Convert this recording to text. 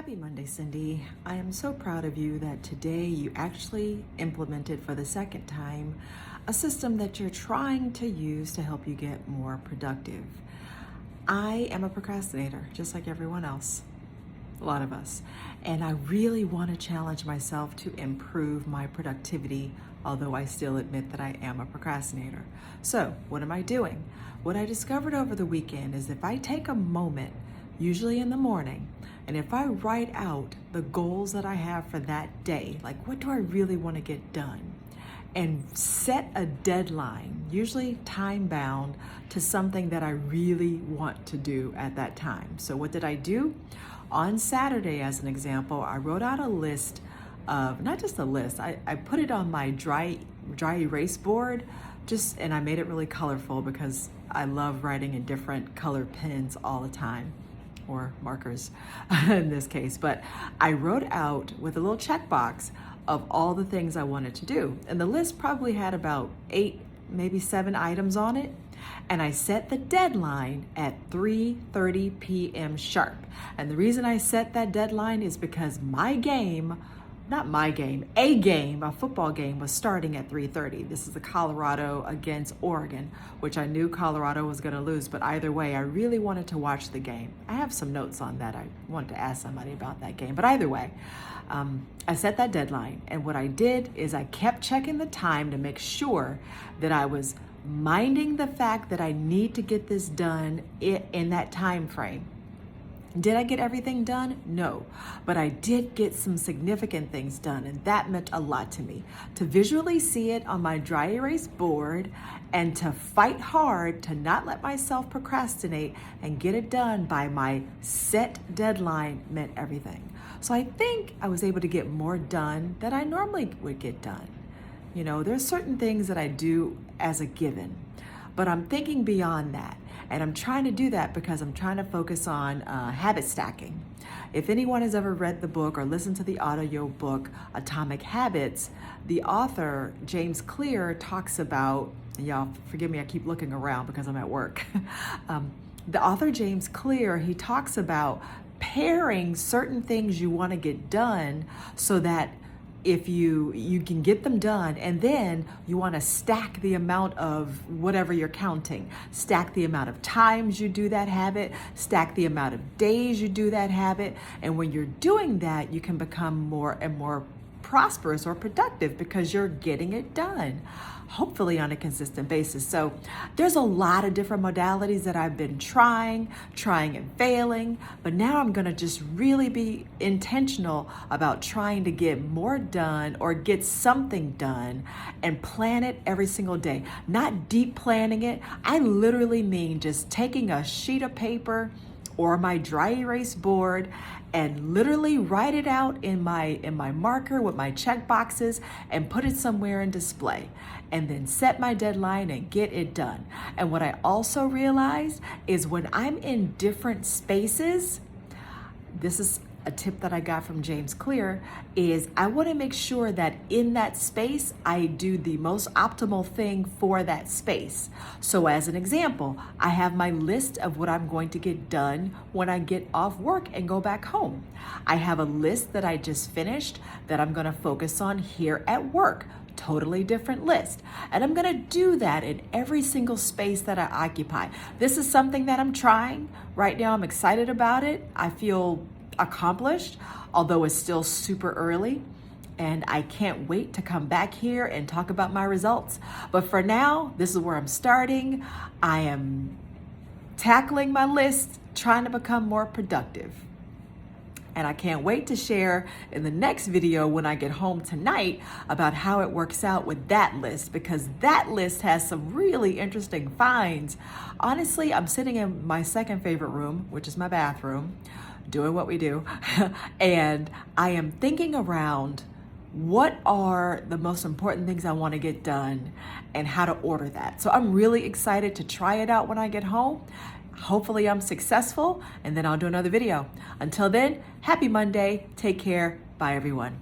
Happy Monday, Cindy. I am so proud of you that today you actually implemented for the second time a system that you're trying to use to help you get more productive. I am a procrastinator, just like everyone else, a lot of us, and I really want to challenge myself to improve my productivity, although I still admit that I am a procrastinator. So, what am I doing? What I discovered over the weekend is if I take a moment, usually in the morning, and if I write out the goals that I have for that day, like what do I really want to get done, and set a deadline, usually time bound, to something that I really want to do at that time. So what did I do? On Saturday, as an example, I wrote out a list of, not just a list, I put it on my dry erase board, and I made it really colorful because I love writing in different color pens all the time, or markers in this case. But I wrote out with a little checkbox of all the things I wanted to do. And the list probably had about 8, maybe 7 items on it. And I set the deadline at 3:30 p.m. sharp. And the reason I set that deadline is because a football game was starting at 3:30. This is the Colorado against Oregon, which I knew Colorado was going to lose, but either way, I really wanted to watch the game. I have some notes on that. I wanted to ask somebody about that game, but either way, I set that deadline, and what I did is I kept checking the time to make sure that I was minding the fact that I need to get this done in that time frame. Did I get everything done? No, but I did get some significant things done, and that meant a lot to me. To visually see it on my dry erase board and to fight hard to not let myself procrastinate and get it done by my set deadline meant everything. So I think I was able to get more done than I normally would get done. You know, there's certain things that I do as a given, but I'm thinking beyond that. And I'm trying to do that because I'm trying to focus on habit stacking. If anyone has ever read the book or listened to the audio book, Atomic Habits, the author, James Clear, talks about, and y'all forgive me, I keep looking around because I'm at work. The author, James Clear, he talks about pairing certain things you want to get done so that if you can get them done, and then you want to stack the amount of whatever you're counting, stack the amount of times you do that habit, stack the amount of days you do that habit, and when you're doing that, you can become more and more prosperous or productive because you're getting it done, hopefully on a consistent basis. So there's a lot of different modalities that I've been trying and failing, but now I'm gonna just really be intentional about trying to get more done or get something done and plan it every single day. Not deep planning it. I literally mean just taking a sheet of paper or my dry erase board and literally write it out in my marker with my check boxes and put it somewhere in display, and then set my deadline and get it done. And what I also realized is when I'm in different spaces, this is a tip that I got from James Clear, is I want to make sure that in that space, I do the most optimal thing for that space. So as an example, I have my list of what I'm going to get done when I get off work and go back home. I have a list that I just finished that I'm going to focus on here at work. Totally different list. And I'm going to do that in every single space that I occupy. This is something that I'm trying. Right now, I'm excited about it. I feel accomplished, although it's still super early, and I can't wait to come back here and talk about my results. But for now, this is where I'm starting. I am tackling my list, trying to become more productive. And I can't wait to share in the next video when I get home tonight about how it works out with that list, because that list has some really interesting finds. Honestly, I'm sitting in my second favorite room, which is my bathroom, doing what we do, and I am thinking around what are the most important things I want to get done and how to order that. So I'm really excited to try it out when I get home. Hopefully I'm successful, and then I'll do another video. Until then, happy Monday. Take care. Bye, everyone.